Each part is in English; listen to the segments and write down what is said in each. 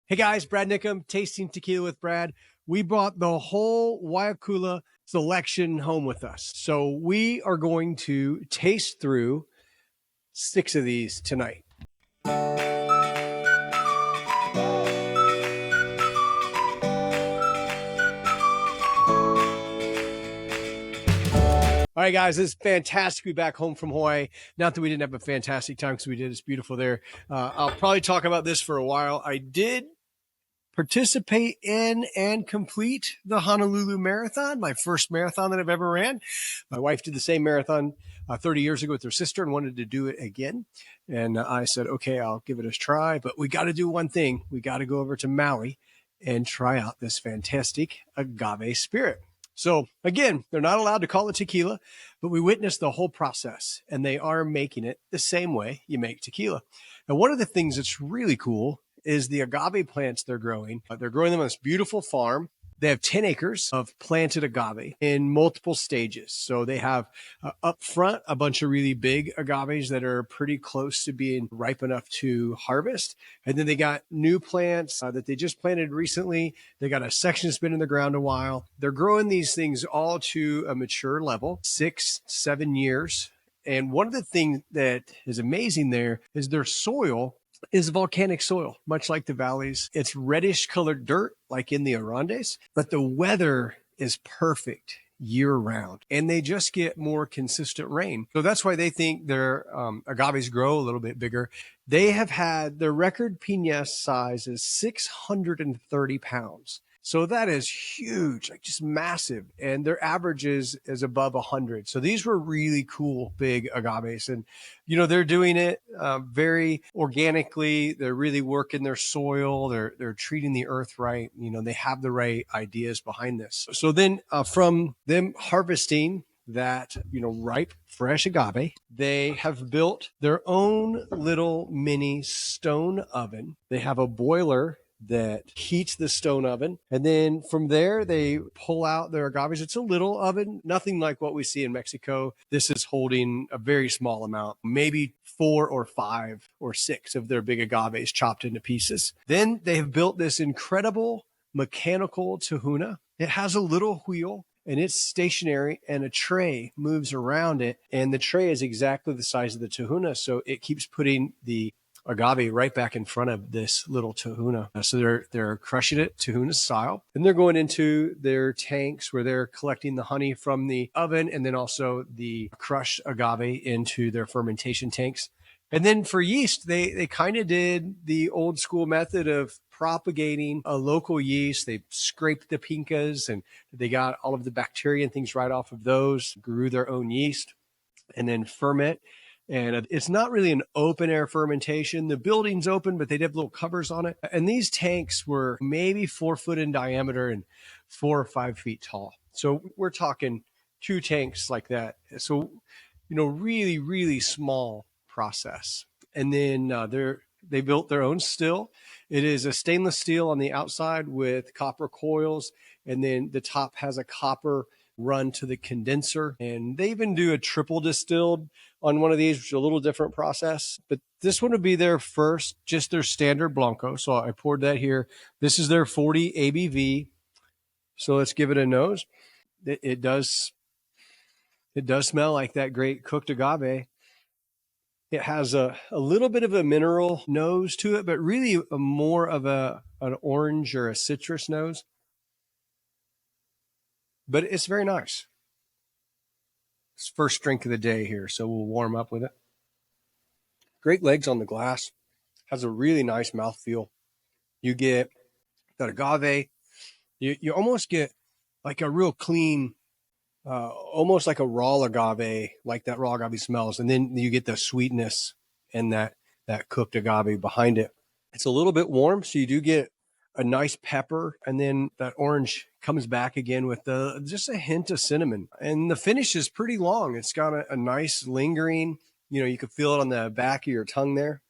Hey guys, Brad Niccum, Tasting Tequila with Brad. We brought the whole Waikulu selection home with us. So we are going to taste through 6 of these tonight. All right, guys, it's fantastic to be back home from Hawaii. Not that we didn't have a fantastic time because we did. It's beautiful there. I'll probably talk about this for a while. I did participate in and complete the Honolulu Marathon, my first marathon that I've ever ran. My wife did the same marathon 30 years ago with her sister and wanted to do it again. And I said, okay, I'll give it a try. But we got to do one thing. We got to go over to Maui and try out this fantastic agave spirit. So again, they're not allowed to call it tequila, but we witnessed the whole process, and they are making it the same way you make tequila. And one of the things that's really cool is the agave plants they're growing. They're growing them on this beautiful farm. They have 10 acres of planted agave in multiple stages. So they have up front a bunch of really big agaves that are pretty close to being ripe enough to harvest. And then they got new plants that they just planted recently. They got a section that's been in the ground a while. They're growing these things all to a mature level, 6-7 years. And one of the things that is amazing there is their soil is volcanic soil, much like the valleys. It's reddish colored dirt, like in the Arandes, but the weather is perfect year round, and they just get more consistent rain. So that's why they think their agaves grow a little bit bigger. They have had their record piña size is 630 pounds. So that is huge, like just massive. And their average is above 100. So these were really cool, big agaves. And, you know, they're doing it very organically. They're really working their soil. They're treating the earth right. You know, they have the right ideas behind this. So then from them harvesting that, you know, ripe, fresh agave, they have built their own little mini stone oven. They have a boiler that heats the stone oven. And then from there, they pull out their agaves. It's a little oven, nothing like what we see in Mexico. This is holding a very small amount, maybe 4 or 5 or 6 of their big agaves chopped into pieces. Then they have built this incredible mechanical tahuna. It has a little wheel, and it's stationary, and a tray moves around it. And the tray is exactly the size of the tahuna. So it keeps putting the agave right back in front of this little tahuna. So they're crushing it tahuna style. And they're going into their tanks where they're collecting the honey from the oven, and then also the crushed agave into their fermentation tanks. And then for yeast, they kind of did the old school method of propagating a local yeast. They scraped the pincas, and they got all of the bacteria and things right off of those, grew their own yeast, and then ferment. And it's not really an open air fermentation. The building's open, but they have little covers on it. And these tanks were maybe 4 foot in diameter and 4 or 5 feet tall. So we're talking 2 tanks like that. So, you know, really, really small process. And then they built their own still. It is a stainless steel on the outside with copper coils. And then the top has a copper run to the condenser. And they even do a triple distilled on one of these, which is a little different process. But this one would be their first, just their standard Blanco. So I poured that here. This is their 40 ABV. So let's give it a nose. It does smell like that great cooked agave. It has a little bit of a mineral nose to it, but really more of an orange or a citrus nose. But it's very nice. It's first drink of the day here, so we'll warm up with it. Great legs on the glass. Has a really nice mouthfeel. You get that agave. You almost get like a real clean, almost like a raw agave, like that raw agave smells. And then you get the sweetness and that cooked agave behind it. It's a little bit warm, so you do get a nice pepper, and then that orange comes back again with just a hint of cinnamon. And the finish is pretty long. It's got a nice lingering, you know, you can feel it on the back of your tongue there.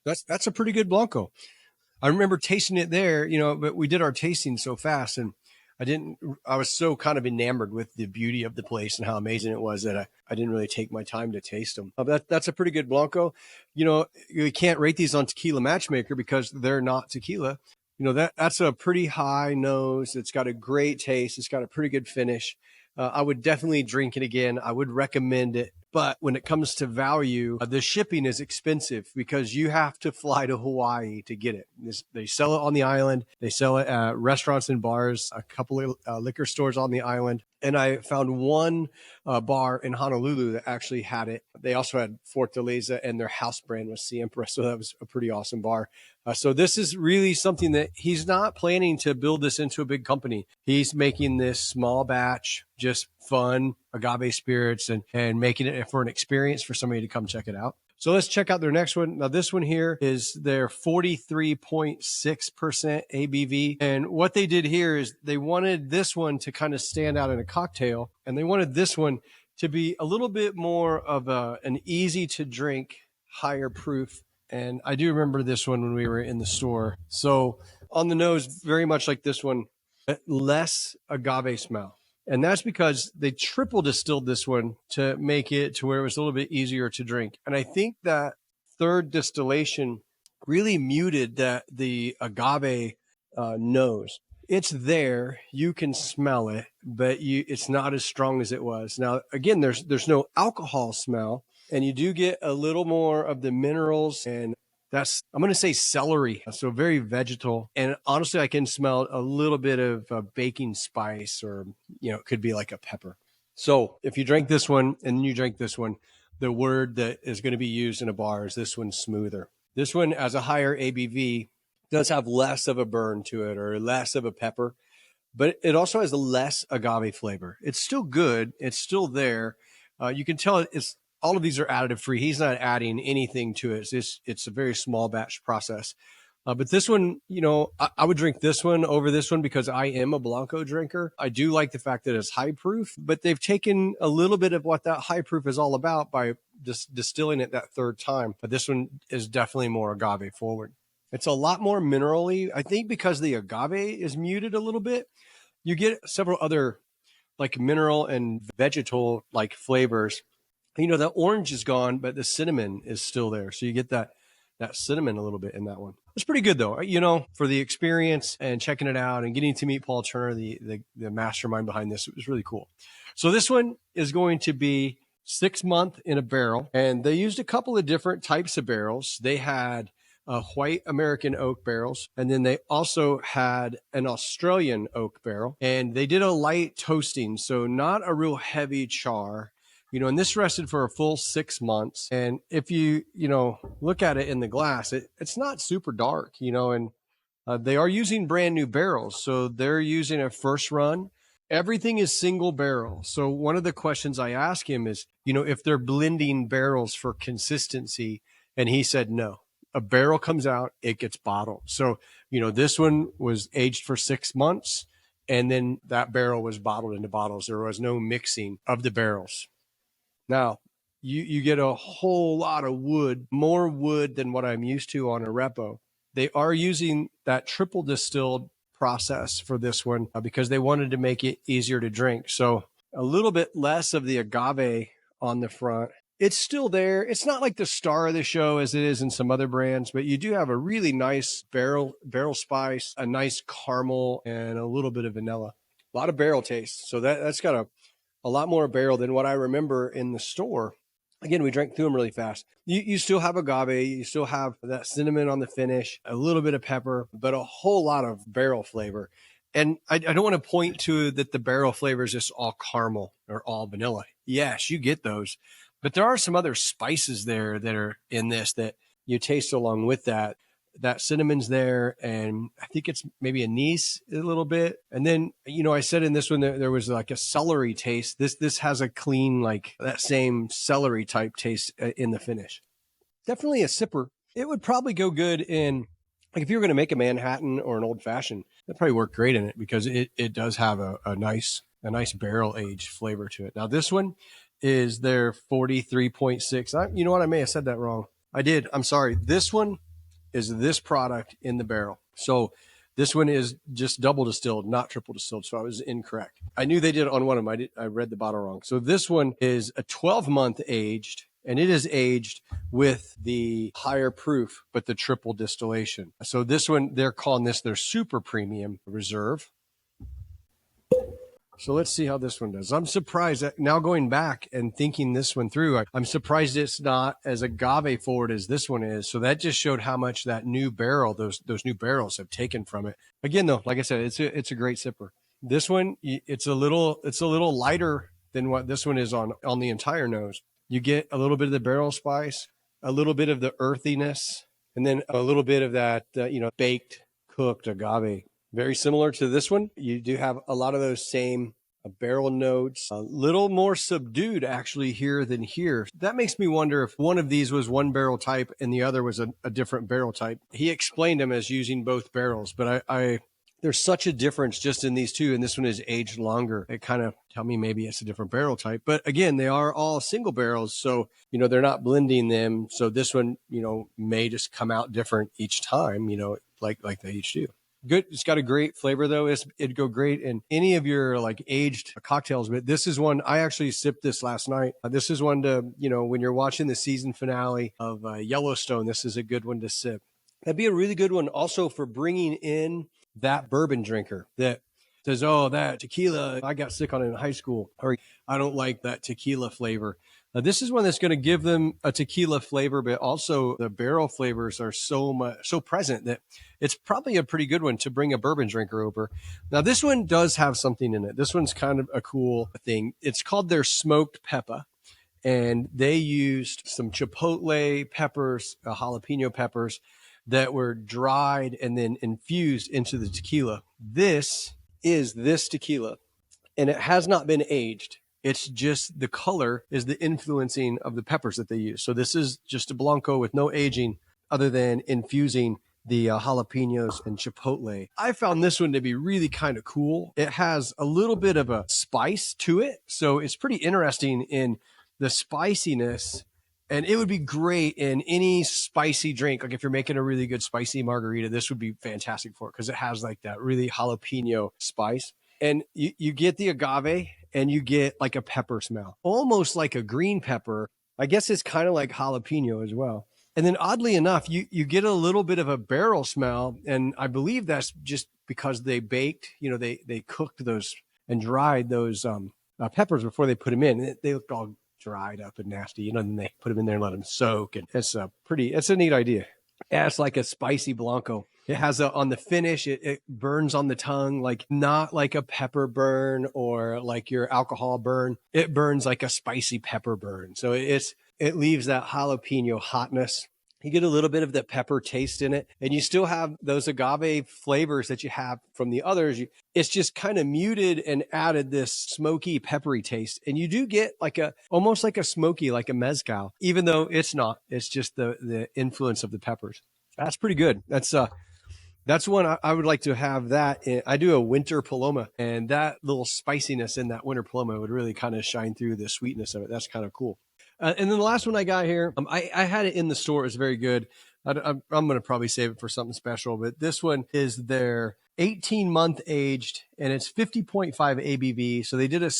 That's a pretty good Blanco. I remember tasting it there, you know, but we did our tasting so fast, and I was so kind of enamored with the beauty of the place and how amazing it was that I didn't really take my time to taste them. That's a pretty good Blanco. You can't rate these on Tequila Matchmaker because they're not tequila. That's a pretty high nose. It's got a great taste. It's got a pretty good finish. I would definitely drink it again. I would recommend it. But when it comes to value, the shipping is expensive because you have to fly to Hawaii to get it. They sell it on the island. They sell it at restaurants and bars, a couple of liquor stores on the island. And I found one bar in Honolulu that actually had it. They also had Fortaleza, and their house brand was Siempre. So that was a pretty awesome bar. So this is really something that he's not planning to build this into a big company. He's making this small batch, just fun agave spirits and making it for an experience for somebody to come check it out. So let's check out their next one. Now, this one here is their 43.6% ABV. And what they did here is they wanted this one to kind of stand out in a cocktail. And they wanted this one to be a little bit more of an easy to drink, higher proof. And I do remember this one when we were in the store. So on the nose, very much like this one, less agave smell. And that's because they triple distilled this one to make it to where it was a little bit easier to drink. And I think that third distillation really muted the agave nose. It's there, you can smell it, but it's not as strong as it was. Now, again, there's no alcohol smell, and you do get a little more of the minerals, and that's, I'm going to say celery. So very vegetal. And honestly, I can smell a little bit of baking spice, or, it could be like a pepper. So if you drink this one and then you drink this one, the word that is going to be used in a bar is this one's smoother. This one, as a higher ABV, does have less of a burn to it or less of a pepper, but it also has less agave flavor. It's still good. It's still there. You can tell all of these are additive free. He's not adding anything to it. It's a very small batch process. But this one, I would drink this one over this one because I am a Blanco drinker. I do like the fact that it's high proof, but they've taken a little bit of what that high proof is all about by just distilling it that third time. But this one is definitely more agave forward. It's a lot more minerally. I think because the agave is muted a little bit, you get several other like mineral and vegetal like flavors. The orange is gone, but the cinnamon is still there. So you get that cinnamon a little bit in that one. It's pretty good though, for the experience and checking it out and getting to meet Paul Turner, the mastermind behind this. It was really cool. So this one is going to be 6 month in a barrel, and they used a couple of different types of barrels. They had white American oak barrels, and then they also had an Australian oak barrel, and they did a light toasting, so not a real heavy char. And this rested for a full 6 months. And if you look at it in the glass, it's not super dark, and they are using brand new barrels. So they're using a first run. Everything is single barrel. So one of the questions I ask him is, if they're blending barrels for consistency. And he said, no, a barrel comes out, it gets bottled. So, this one was aged for 6 months, and then that barrel was bottled into bottles. There was no mixing of the barrels. Now, you get a whole lot of wood, more wood than what I'm used to on a Repo. They are using that triple distilled process for this one because they wanted to make it easier to drink. So a little bit less of the agave on the front. It's still there. It's not like the star of the show as it is in some other brands, but you do have a really nice barrel spice, a nice caramel, and a little bit of vanilla. A lot of barrel taste. So that's got a lot more barrel than what I remember in the store. Again, we drank through them really fast. You still have agave, you still have that cinnamon on the finish, a little bit of pepper, but a whole lot of barrel flavor. And I don't want to point to that the barrel flavor is just all caramel or all vanilla. Yes, you get those. But there are some other spices there that are in this that you taste along with that. That cinnamon's there, and I think it's maybe anise a little bit. And then, I said in this one that there was like a celery taste. This has a clean, like that same celery type taste in the finish. Definitely a sipper. It would probably go good in, like if you were going to make a Manhattan or an old fashioned, that'd probably work great in it because it does have a nice barrel aged flavor to it. Now this one is their 43.6. You know what? I may have said that wrong. I did. I'm sorry. This one is this product in the barrel. So This one is just double distilled, not triple distilled. So I was incorrect. I knew they did it on one of them. I read the bottle wrong. So this one is a 12-month aged, and it is aged with the higher proof, but the triple distillation. So this one, they're calling this their super premium reserve. So let's see how this one does. I'm surprised that now going back and thinking this one through, I'm surprised it's not as agave forward as this one is. So that just showed how much that new barrel, those new barrels have taken from it. Again, though, like I said, it's a great sipper. This one, it's a little lighter than what this one is on the entire nose. You get a little bit of the barrel spice, a little bit of the earthiness, and then a little bit of that, baked, cooked agave. Very similar to this one. You do have a lot of those same barrel notes, a little more subdued actually here than here. That makes me wonder if one of these was one barrel type and the other was a different barrel type. He explained them as using both barrels, but there's such a difference just in these two, and this one is aged longer. It kind of tell me maybe it's a different barrel type, but again, they are all single barrels, so they're not blending them. So this one, may just come out different each time, like they each do. Good. It's got a great flavor though. It'd go great in any of your like aged cocktails, but this is one I actually sipped this last night. This is one to, when you're watching the season finale of Yellowstone, this is a good one to sip. That'd be a really good one also for bringing in that bourbon drinker that says, oh, that tequila, I got sick on it in high school, or I don't like that tequila flavor. This is one that's going to give them a tequila flavor, but also the barrel flavors are so present that it's probably a pretty good one to bring a bourbon drinker over. Now, this one does have something in it. This one's kind of a cool thing. It's called their smoked pepper, and they used some chipotle peppers, jalapeno peppers that were dried and then infused into the tequila. This is this tequila, and it has not been aged. It's just the color is the influencing of the peppers that they use. So this is just a Blanco with no aging other than infusing the jalapenos and chipotle. I found this one to be really kind of cool. It has a little bit of a spice to it. So it's pretty interesting in the spiciness, and it would be great in any spicy drink. Like if you're making a really good spicy margarita, this would be fantastic for it because it has like that really jalapeno spice. And you get the agave and you get like a pepper smell, almost like a green pepper. I guess it's kind of like jalapeno as well. And then oddly enough, you get a little bit of a barrel smell. And I believe that's just because they baked, they cooked those and dried those peppers before they put them in. They looked all dried up and nasty, and then they put them in there and let them soak. And it's a neat idea. Yeah, it's like a spicy Blanco. It has on the finish, it burns on the tongue, like not like a pepper burn or like your alcohol burn. It burns like a spicy pepper burn. So it leaves that jalapeno hotness. You get a little bit of the pepper taste in it, and you still have those agave flavors that you have from the others. It's just kind of muted and added this smoky, peppery taste. And you do get almost like a smoky, like a mezcal, even though it's not. It's just the influence of the peppers. That's pretty good. That's one I would like to have that. I do a winter Paloma, and that little spiciness in that winter Paloma would really kind of shine through the sweetness of it. That's kind of cool. And then the last one I got here, I had it in the store. It was very good. I'm going to probably save it for something special, but this one is their 18-month aged, and it's 50.5 ABV. So they did a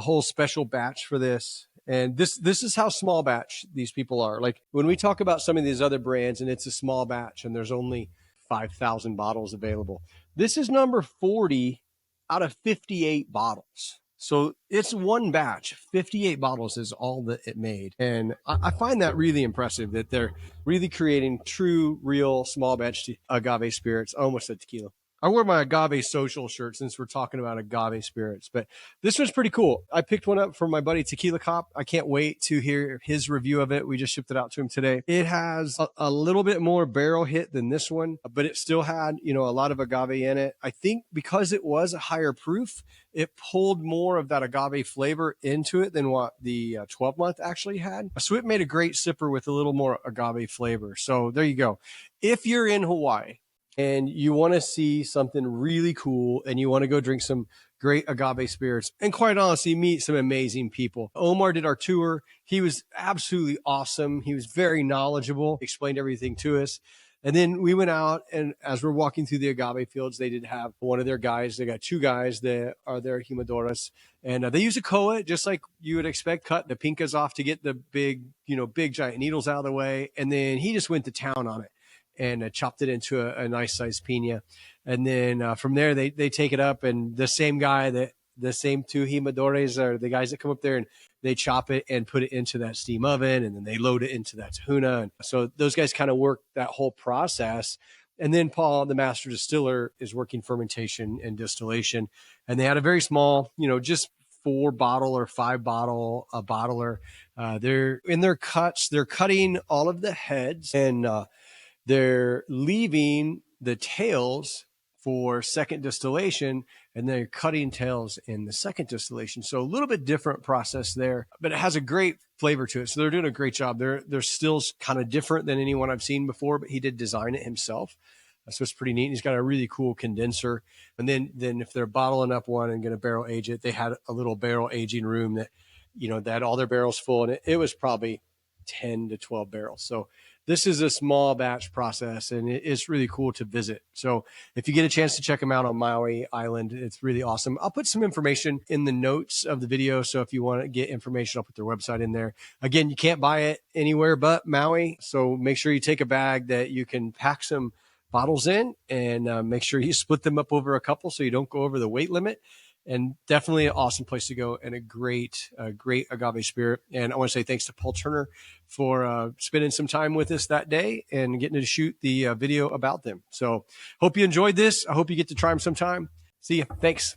whole special batch for this. And this is how small batch these people are. Like when we talk about some of these other brands and it's a small batch and there's only 5,000 bottles available. This is number 40 out of 58 bottles. So it's one batch, 58 bottles is all that it made. And I find that really impressive that they're really creating true, real small batch agave spirits. I almost said tequila. I wore my agave social shirt since we're talking about agave spirits, but this was pretty cool. I picked one up from my buddy Tequila Cop. I can't wait to hear his review of it. We just shipped it out to him today. It has a little bit more barrel hit than this one, but it still had, a lot of agave in it. I think because it was a higher proof, it pulled more of that agave flavor into it than what the 12-month actually had. So it made a great sipper with a little more agave flavor. So there you go. If you're in Hawaii, and you want to see something really cool and you want to go drink some great agave spirits and quite honestly meet some amazing people. Omar did our tour. He was absolutely awesome. He was very knowledgeable, explained everything to us. And then we went out, and as we're walking through the agave fields, they did have one of their guys. They got two guys that are their humidoras, and they use a koa just like you would expect. Cut the pincas off to get the big, big giant needles out of the way, and then he just went to town on it and chopped it into a nice sized pina. And then from there, they take it up, and the same guy that the same two himadores are the guys that come up there and they chop it and put it into that steam oven, and then they load it into that tahuna. And so those guys kind of work that whole process. And then Paul, the master distiller, is working fermentation and distillation. And they had a very small, just 4-bottle or 5-bottle a bottler. They're in their cuts. They're cutting all of the heads, and they're leaving the tails for second distillation, and they're cutting tails in the second distillation. So a little bit different process there, but it has a great flavor to it. So they're doing a great job. Their still's kind of different than anyone I've seen before, but he did design it himself. So it's pretty neat. He's got a really cool condenser. And then if they're bottling up one and going to barrel age it, they had a little barrel aging room that, they had all their barrels full, and it was probably 10 to 12 barrels. So this is a small batch process, and it's really cool to visit. So if you get a chance to check them out on Maui Island, it's really awesome. I'll put some information in the notes of the video. So if you want to get information, I'll put their website in there. Again, you can't buy it anywhere but Maui. So make sure you take a bag that you can pack some bottles in, and make sure you split them up over a couple so you don't go over the weight limit. And definitely an awesome place to go, and a great agave spirit. And I want to say thanks to Paul Turner for spending some time with us that day and getting to shoot the video about them. So hope you enjoyed this. I hope you get to try them sometime. See you. Thanks.